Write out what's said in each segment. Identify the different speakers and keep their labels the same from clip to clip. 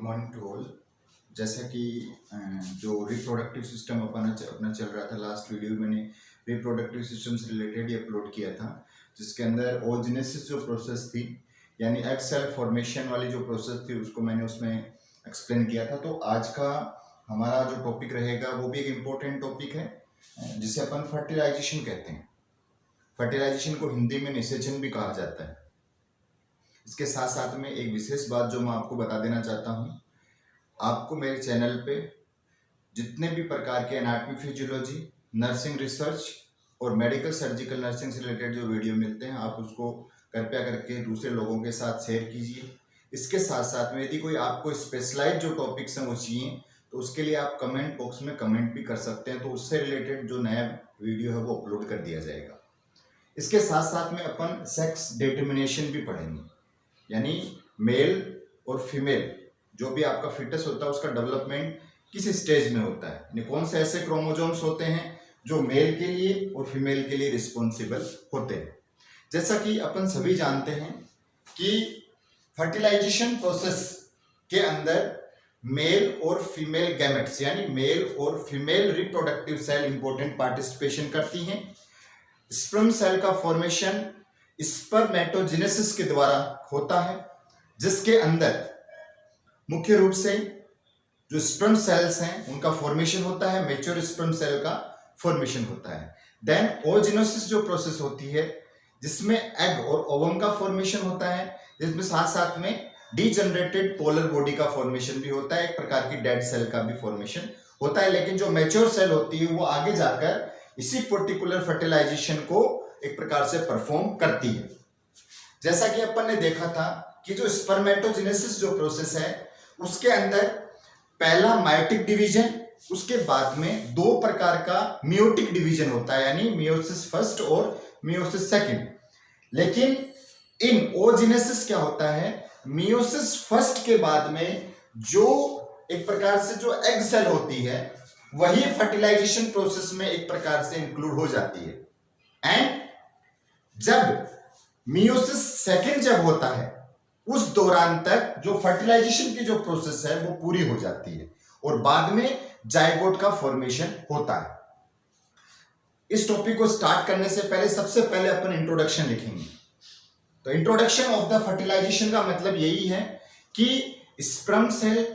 Speaker 1: Morning to all. जैसा कि जो रिप्रोडक्टिव सिस्टम अपना चल रहा था, लास्ट वीडियो मैंने रिप्रोडक्टिव सिस्टम से रिलेटेड ही अपलोड किया था, जिसके अंदर ओजेनेसिस जो प्रोसेस थी यानी एग सेल फॉर्मेशन वाली जो प्रोसेस थी उसको मैंने उसमें एक्सप्लेन किया था। तो आज का हमारा जो टॉपिक रहेगा वो भी एक इम्पोर्टेंट टॉपिक है जिसे अपन फर्टिलाइजेशन कहते हैं। फर्टिलाइजेशन को हिंदी में निषेचन भी कहा जाता है। इसके साथ साथ में एक विशेष बात जो मैं आपको बता देना चाहता हूँ, आपको मेरे चैनल पे जितने भी प्रकार के एनाटॉमी फिजियोलॉजी, नर्सिंग रिसर्च और मेडिकल सर्जिकल नर्सिंग से रिलेटेड जो वीडियो मिलते हैं आप उसको कृपया करके दूसरे लोगों के साथ शेयर कीजिए। इसके साथ साथ में यदि कोई आपको स्पेशलाइज जो टॉपिक्स हैं वो चाहिए तो उसके लिए आप कमेंट बॉक्स में कमेंट भी कर सकते हैं, तो उससे रिलेटेड जो नया वीडियो है वो अपलोड कर दिया जाएगा। इसके साथ साथ में अपन सेक्स डिटर्मिनेशन भी पढ़ेंगे, यानी मेल और फीमेल जो भी आपका फिटस होता है उसका डेवलपमेंट किस स्टेज में होता है, यानी कौन से ऐसे क्रोमोसोम्स होते हैं जो मेल के लिए और फीमेल के लिए रिस्पॉन्सिबल होते हैं। जैसा कि अपन सभी जानते हैं कि फर्टिलाइजेशन प्रोसेस के अंदर मेल और फीमेल गैमेट्स यानी मेल और female reproductive cell important participation करती हैं। स्पर्म सेल का फॉर्मेशन स्पर्मेटोजेनेसिस के द्वारा होता है, जिसके अंदर मुख्य रूप से जो स्पर्म सेल्स हैं उनका फॉर्मेशन होता है, मैच्योर स्पर्म सेल का फॉर्मेशन होता है। देन ओजेनोसिस जो प्रोसेस होती है जिसमें एग और ओवम का फॉर्मेशन होता है, जिसमें साथ साथ में डीजनरेटेड पोलर बॉडी का फॉर्मेशन भी होता है, एक प्रकार की डेड सेल का भी फॉर्मेशन होता है। लेकिन जो मैच्योर सेल होती है वो आगे जाकर इसी पर्टिकुलर फर्टिलाइजेशन को एक प्रकार से परफॉर्म करती है। जैसा कि अपन ने देखा था कि जो स्पर्मेटोजेनेसिस जो प्रोसेस है उसके अंदर पहला मायोटिक डिवीजन, उसके बाद में दो प्रकार का मियोटिक डिवीजन होता है, यानी मियोसिस फर्स्ट और मियोसिस सेकंड। लेकिन इन ओजेनेसिस क्या होता है, मियोसिस फर्स्ट के बाद में जो एक प्रकार से जो एग सेल होती है वही फर्टिलाइजेशन प्रोसेस में एक प्रकार से इंक्लूड हो जाती है। एंड जब मियोसिस सेकंड जब होता है उस दौरान तक जो फर्टिलाइजेशन की जो प्रोसेस है वो पूरी हो जाती है और बाद में जाइगोट का फॉर्मेशन होता है। इस टॉपिक को स्टार्ट करने से पहले सबसे पहले अपन इंट्रोडक्शन लिखेंगे। तो इंट्रोडक्शन ऑफ द फर्टिलाइजेशन का मतलब यही है कि स्पर्म सेल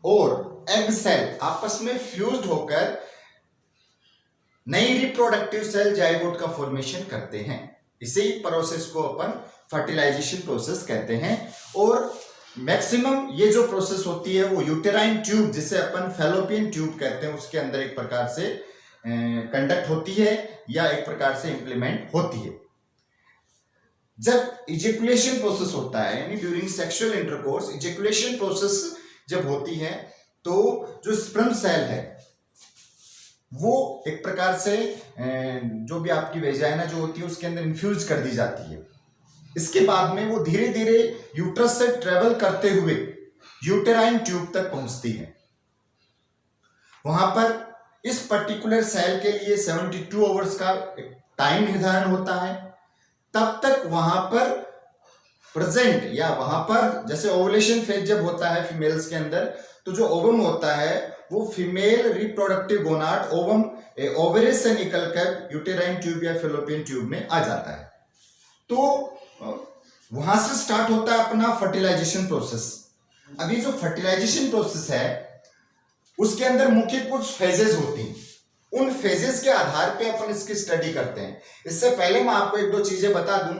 Speaker 1: और एग सेल आपस में फ्यूज्ड होकर नई रिप्रोडक्टिव सेल जाइगोट का फॉर्मेशन करते हैं। इसी प्रोसेस को अपन फर्टिलाइजेशन प्रोसेस कहते हैं। और मैक्सिमम ये जो प्रोसेस होती है वो यूटेराइन ट्यूब, जिसे अपन फैलोपियन ट्यूब कहते हैं, उसके अंदर एक प्रकार से कंडक्ट होती है या एक प्रकार से इंप्लीमेंट होती है। जब इजेकुलेशन प्रोसेस होता है यानी during sexual intercourse ejaculation process जब होती है तो जो स्पर्म सेल है वो एक प्रकार से जो भी आपकी वेजाइना जो होती है उसके अंदर इन्फ्यूज कर दी जाती है। इसके बाद में वो धीरे धीरे यूट्रस से ट्रेवल करते हुए यूटेराइन ट्यूब तक पहुंचती है। वहां पर इस पर्टिकुलर सेल के लिए 72 आवर्स का टाइम निर्धारण होता है। तब तक वहां पर प्रेजेंट या वहां पर जैसे ओवुलेशन फेज जब होता है फीमेल्स के अंदर, तो जो ओवम होता है वो फीमेल रिप्रोडक्टिव गोनाड ओवम ओवरिस से निकलकर यूटेराइन ट्यूब या फैलोपियन ट्यूब में आ जाता है। तो वहां से स्टार्ट होता है अपना फर्टिलाइजेशन प्रोसेस। अभी जो फर्टिलाइजेशन प्रोसेस है उसके अंदर मुख्य कुछ फेजेस होती हैं, उन फेजेस के आधार पे अपन इसकी स्टडी करते हैं। इससे पहले मैं आपको एक दो चीजें बता दूं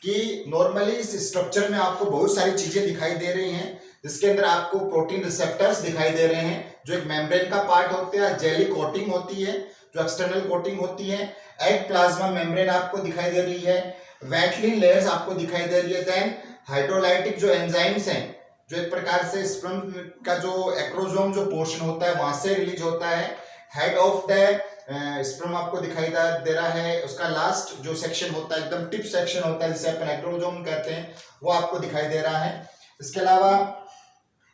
Speaker 1: कि नॉर्मली इस स्ट्रक्चर में आपको बहुत सारी चीजें दिखाई दे रही हैं, जिसके अंदर आपको प्रोटीन रिसेप्टर्स दिखाई दे रहे हैं जो एक मेम्ब्रेन का पार्ट होते हैं, जेली कोटिंग होती है जो एक्सटर्नल कोटिंग होती है, एग प्लाज्मा मेम्ब्रेन आपको दिखाई दे रही है, वैटलिन लेयर्स आपको दिखाई दे रही है। देन हाइड्रोलाइटिक जो एंजाइम्स हैं जो एक प्रकार से स्पर्म का जो एक्रोसोम जो पोर्शन होता है वहां से रिलीज होता है। हेड ऑफ द स्पर्म आपको दिखाई दे रहा है, उसका लास्ट जो सेक्शन होता है एकदम टिप सेक्शन होता है जिसे अपन एक्रोसोम कहते हैं, वो आपको दिखाई दे रहा है। इसके अलावा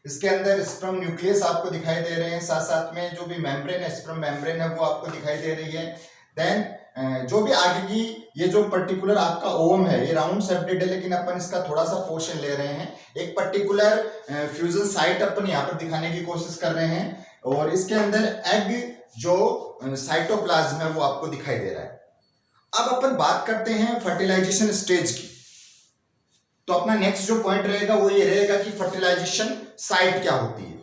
Speaker 1: इसके अंदर स्पर्म न्यूक्लियस आपको दिखाई दे रहे हैं, साथ साथ में जो भी मेम्ब्रेन है स्पर्म मेम्ब्रेन है वो आपको दिखाई दे रही है। देन जो भी आगे की ये जो पर्टिकुलर आपका ओवम है ये राउंड शेप्टेड है, लेकिन अपन इसका थोड़ा सा पोर्शन ले रहे हैं। एक पर्टिकुलर फ्यूजन साइट अपन यहाँ पर दिखाने की कोशिश कर रहे हैं और इसके अंदर एग जो साइटोप्लाज्म है वो आपको दिखाई दे रहा है। अब अपन बात करते हैं फर्टिलाइजेशन स्टेज की। तो अपना नेक्स्ट जो पॉइंट रहेगा वो ये रहेगा कि फर्टिलाइजेशन साइट क्या होती है।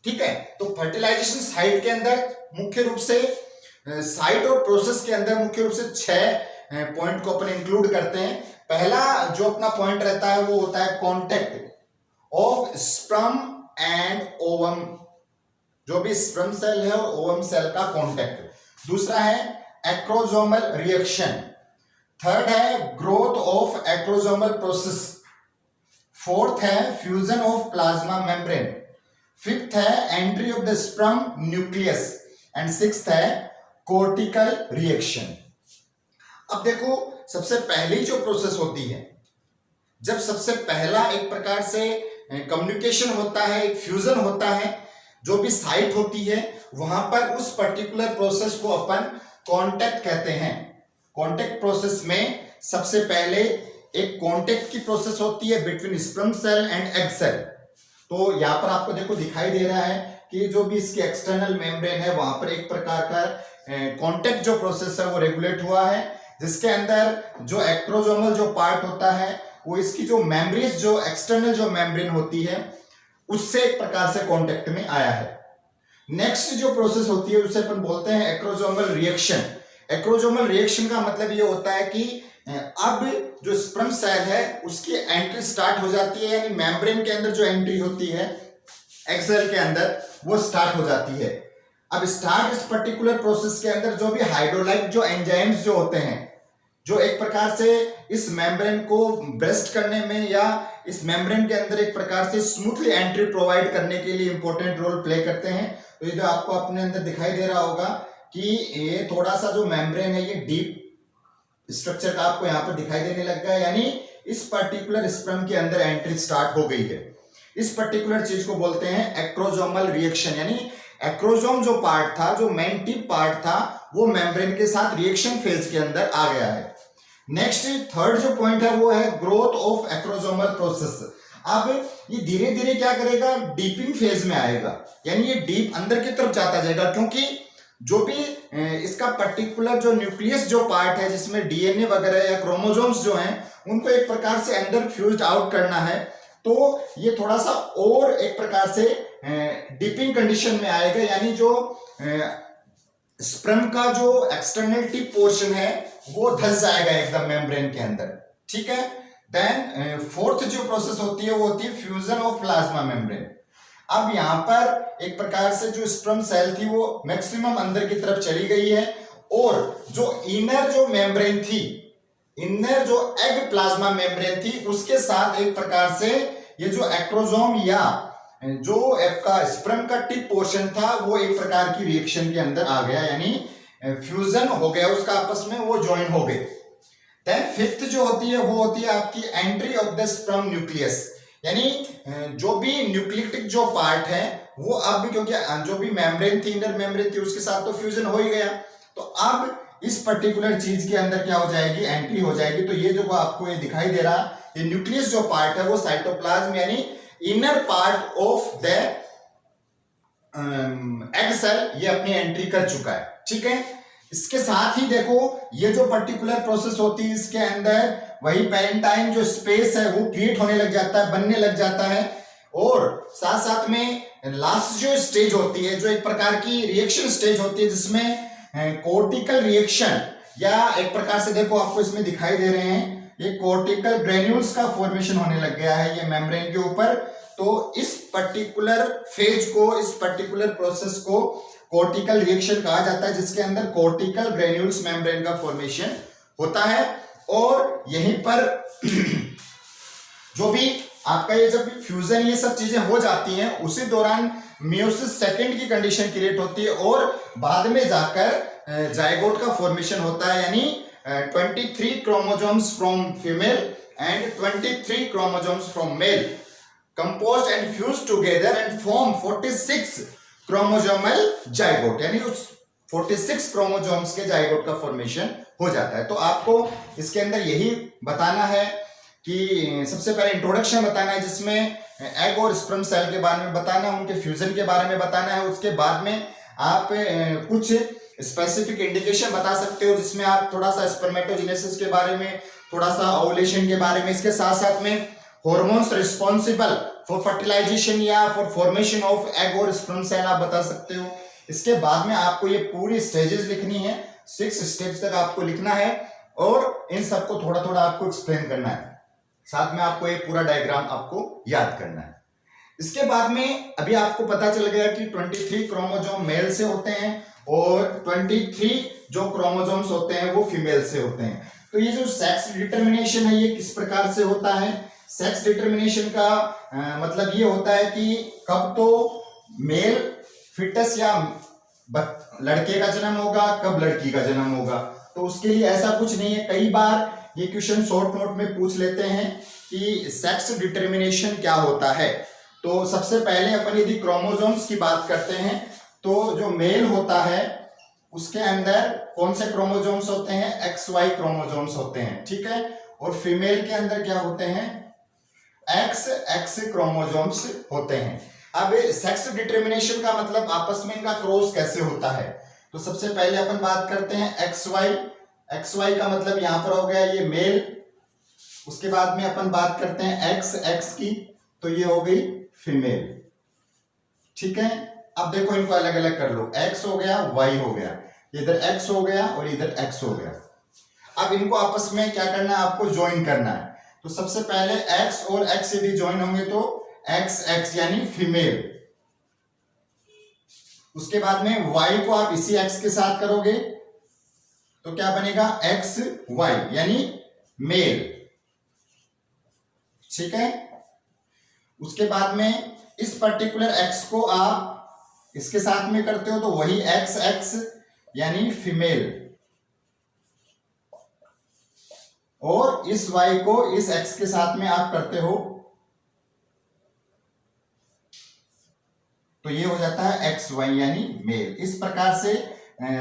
Speaker 1: ठीक है, तो फर्टिलाइजेशन साइट के अंदर मुख्य रूप से साइट और प्रोसेस के अंदर मुख्य रूप से 6 पॉइंट को अपन इंक्लूड करते हैं। पहला जो अपना पॉइंट रहता है वो होता है contact of sperm and ovum, जो भी स्पर्म सेल है और ओवम सेल का कांटेक्ट। दूसरा है एक्रोसोमल रिएक्शन। थर्ड है growth of acrosomal process. Fourth है fusion of plasma membrane. Fifth है entry of the sperm nucleus and sixth है कोर्टिकल रिएक्शन। अब देखो, सबसे पहली जो प्रोसेस होती है, जब सबसे पहला एक प्रकार से कम्युनिकेशन होता है, एक फ्यूजन होता है, जो भी साइट होती है वहां पर उस पर्टिकुलर प्रोसेस को अपन कांटेक्ट कहते हैं। कांटेक्ट प्रोसेस में सबसे पहले एक कांटेक्ट की प्रोसेस होती है between sperm cell and egg cell. तो यहां पर आपको देखो दिखाई दे रहा है कि जो भी इसकी एक्सटर्नल मेम्ब्रेन है वहां पर एक प्रकार का कांटेक्ट जो प्रोसेस है वो रेगुलेट हुआ है, जिसके अंदर जो एक्रोसोमल जो पार्ट होता है वो इसकी जो मेम्ब्रेन जो एक्सटर्नल जो मेम्ब्रेन होती है उससे एक प्रकार से कांटेक्ट में आया है। नेक्स्ट जो प्रोसेस होती है उसे अपन बोलते हैं एक्रोसोमल रिएक्शन। एक्रोसोमल रिएक्शन का मतलब ये होता है कि अब जो स्पर्म सेल है उसकी एंट्री स्टार्ट हो जाती है, यानी मेम्ब्रेन के अंदर जो एंट्री होती है एग सेल के अंदर वो स्टार्ट हो जाती है। अब स्टार्ट इस पर्टिकुलर प्रोसेस के अंदर जो भी हाइड्रोलाइट जो एंजाइम्स जो होते हैं, जो एक प्रकार से इस मेम्ब्रेन को ब्रेस्ट करने में या इस मेम्ब्रेन के अंदर एक प्रकार से स्मूथली एंट्री प्रोवाइड करने के लिए इंपॉर्टेंट रोल प्ले करते हैं। तो ये जो आपको अपने अंदर दिखाई दे रहा होगा कि ये थोड़ा सा जो मेम्ब्रेन है ये डीप स्ट्रक्चर का आपको यहाँ पर दिखाई देने लग गया, यानी इस पर्टिकुलर स्पर्म के अंदर एंट्री स्टार्ट हो गई है। इस पर्टिकुलर चीज को बोलते हैं एक्रोसोमल रिएक्शन, यानी एक्रोसोम जो पार्ट था, जो मेन टिप पार्ट था, वो मेम्ब्रेन के साथ रिएक्शन फेज के अंदर आ गया है। नेक्स्ट थर्ड जो पॉइंट है वो है ग्रोथ ऑफ एक्रोसोमल प्रोसेस। अब ये धीरे धीरे क्या करेगा, डीपिंग फेज में आएगा, यानी ये डीप अंदर की तरफ जाता जाएगा, क्योंकि जो भी इसका पर्टिकुलर जो न्यूक्लियस जो पार्ट है जिसमें डीएनए वगैरह या क्रोमोसोम्स जो हैं उनको एक प्रकार से अंदर फ्यूज्ड आउट करना है, तो ये थोड़ा सा और एक प्रकार से डीपिंग कंडीशन में आएगा, यानी जो स्पर्म का जो एक्सटर्नल टिप पोर्शन है वो धंस जाएगा एकदम मेम्ब्रेन के अंदर। ठीक है, देन फोर्थ जो प्रोसेस होती है वो होती है फ्यूजन ऑफ प्लाज्मा मेम्ब्रेन। अब यहां पर एक प्रकार से जो स्पर्म सेल थी वो मैक्सिमम अंदर की तरफ चली गई है, और जो इनर जो मेम्ब्रेन थी, इनर जो एग प्लाज्मा मेम्ब्रेन थी, उसके साथ एक प्रकार से ये जो एक्रोसोम या जो आपका स्पर्म का टिप पोर्शन था वो एक प्रकार की रिएक्शन के अंदर आ गया, यानी फ्यूजन हो गया उसका आपस में, वो ज्वाइन हो गए। देन फिफ्थ जो होती है वो होती है आपकी entry of the sperm nucleus, यानी जो भी न्यूक्लियोटिक जो पार्ट है वो अब, क्योंकि जो भी मेम्ब्रेन थी, इनर मेम्ब्रेन थी, उसके साथ तो फ्यूजन हो ही गया, तो अब इस पर्टिकुलर चीज के अंदर क्या हो जाएगी, एंट्री हो जाएगी। तो ये जो आपको ये दिखाई दे रहा, ये न्यूक्लियस जो पार्ट है वो साइटोप्लाज्म यानी inner part of the egg cell ये अपनी एंट्री कर चुका है। ठीक है, इसके साथ ही देखो ये जो पर्टिकुलर प्रोसेस होती है इसके अंदर वही पेरेंटाइन जो स्पेस है वो क्रिएट होने लग जाता है, बनने लग जाता है, और साथ साथ में लास्ट जो स्टेज होती है, जो एक प्रकार की रिएक्शन स्टेज होती है जिसमें कोर्टिकल रिएक्शन, या एक प्रकार से देखो आपको इसमें दिखाई दे रहे हैं ये कोर्टिकल ग्रेन्यूल्स का फॉर्मेशन होने लग गया है ये मेम्ब्रेन के ऊपर। तो इस पर्टिकुलर फेज को, इस पर्टिकुलर प्रोसेस को कोर्टिकल रिएक्शन कहा जाता है, जिसके अंदर कोर्टिकल ग्रेन्यूल्स मेम्ब्रेन का फॉर्मेशन होता है। और यहीं पर जो भी आपका ये जब फ्यूजन ये सब चीजें हो जाती हैं उसी दौरान मियोसिस सेकंड की कंडीशन क्रिएट होती है, और बाद में जाकर जाइगोट का फॉर्मेशन होता है, यानी 23 chromosomes from female and 23 chromosomes from male composed and fused together and form 46 chromosomal zygote, यानी उस 46 क्रोमोसोम्स के जाइगोट का फॉर्मेशन हो जाता है। तो आपको इसके अंदर यही बताना है कि सबसे पहले इंट्रोडक्शन बताना है, जिसमें एग और स्पर्म सेल के बारे में बताना है, उनके फ्यूजन के बारे में बताना है। उसके बाद में आप कुछ स्पेसिफिक इंडिकेशन बता सकते हो, जिसमें आप थोड़ा सा स्पर्मेटोजेनेसिस के बारे में, थोड़ा सा ओव्यूलेशन के बारे में, इसके साथ साथ में हॉर्मोन्स रिस्पॉन्सिबल फॉर फर्टिलाइजेशन या फॉर फॉर्मेशन ऑफ एग और स्पर्म सेल आप बता सकते हो। इसके बाद में आपको ये पूरी स्टेजेस लिखनी है, 6 स्टेज तक आपको लिखना है और इन सबको थोड़ा थोड़ा आपको एक्सप्लेन करना है। साथ में आपको ये पूरा डायग्राम आपको याद करना है। इसके बाद में अभी आपको पता चल गया कि 23 क्रोमोसोम मेल से होते हैं और 23 जो क्रोमोसोम्स होते हैं वो फीमेल से होते हैं। तो ये जो सेक्स डिटर्मिनेशन है ये किस प्रकार से होता है? सेक्स डिटर्मिनेशन का मतलब ये होता है कि कब तो मेल फिटस या लड़के का जन्म होगा, कब लड़की का जन्म होगा। तो उसके लिए ऐसा कुछ नहीं है। कई बार ये क्वेश्चन शॉर्ट नोट में पूछ लेते हैं कि सेक्स डिटर्मिनेशन क्या होता है। तो सबसे पहले अपन यदि क्रोमोसोम्स की बात करते हैं तो जो मेल होता है उसके अंदर कौन से क्रोमोसोम्स होते हैं? XY क्रोमोसोम्स होते हैं, ठीक है। और फीमेल के अंदर क्या होते हैं? XX क्रोमोसोम्स होते हैं। अब सेक्स डिटर्मिनेशन का मतलब आपस में इनका क्रॉस कैसे होता है? तो सबसे पहले अपन बात करते हैं XY का मतलब यहां पर हो गया ये मेल। उसके बाद में अपन बात करते हैं XX की, तो ये हो गई फीमेल, ठीक है। अब देखो इनको अलग अलग कर लो, X हो गया, Y हो गया, इधर X हो गया और इधर X हो गया। अब इनको आपस में क्या करना है? आपको ज्वाइन करना है। तो सबसे पहले X और X यदि ज्वाइन होंगे तो XX यानी फीमेल। उसके बाद में Y को आप इसी X के साथ करोगे तो क्या बनेगा? XY यानी मेल, ठीक है। उसके बाद में इस पर्टिकुलर X को आप इसके साथ में करते हो तो वही XX यानी फीमेल, और इस Y को इस X के साथ में आप करते हो तो ये हो जाता है XY यानी मेल। इस प्रकार से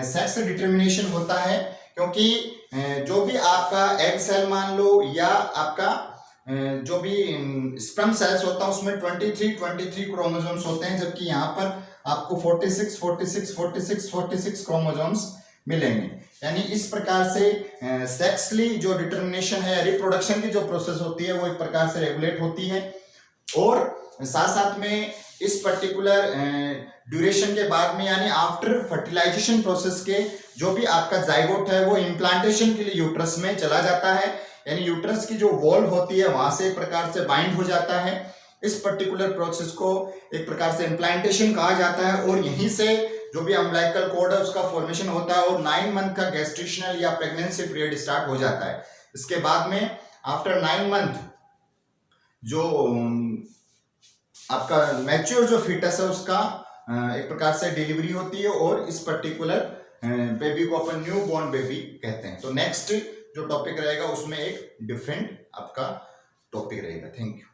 Speaker 1: सेक्स डिटर्मिनेशन होता है, क्योंकि जो भी आपका एग सेल मान लो या आपका जो भी स्पर्म सेल्स होता है उसमें 23 क्रोमोसोम्स होते हैं, जबकि यहाँ पर आपको 46 क्रोमोसोम्स मिलेंगे। यानी इस प्रकार से सेक्सुअली जो डिटर्मिनेशन है, रिप्रोडक्शन की जो प्रोसेस होती है वो एक प्रकार से रेगुलेट होती है। और साथ साथ में इस पर्टिकुलर ड्यूरेशन के बाद में यानी आफ्टर फर्टिलाइजेशन प्रोसेस के जो भी आपका जाइगोट है वो इम्प्लांटेशन के लिए यूट्रस में चला जाता है, यानी यूट्रस की जो वॉल होती है वहां से एक प्रकार से बाइंड हो जाता है। इस पर्टिकुलर प्रोसेस को एक प्रकार से इम्प्लांटेशन कहा जाता है और यहीं से जो भी अम्बिलिकल कॉर्ड है उसका फॉर्मेशन होता है और 9 मंथ का गेस्टेशनल या प्रेगनेंसी पीरियड स्टार्ट हो जाता है। इसके बाद में आफ्टर 9 मंथ जो आपका मैच्योर जो फीटस है उसका एक प्रकार से डिलीवरी होती है और इस पर्टिकुलर बेबी को अपन न्यू बॉर्न बेबी कहते हैं। तो नेक्स्ट जो टॉपिक रहेगा उसमें एक डिफरेंट आपका टॉपिक रहेगा। Thank you.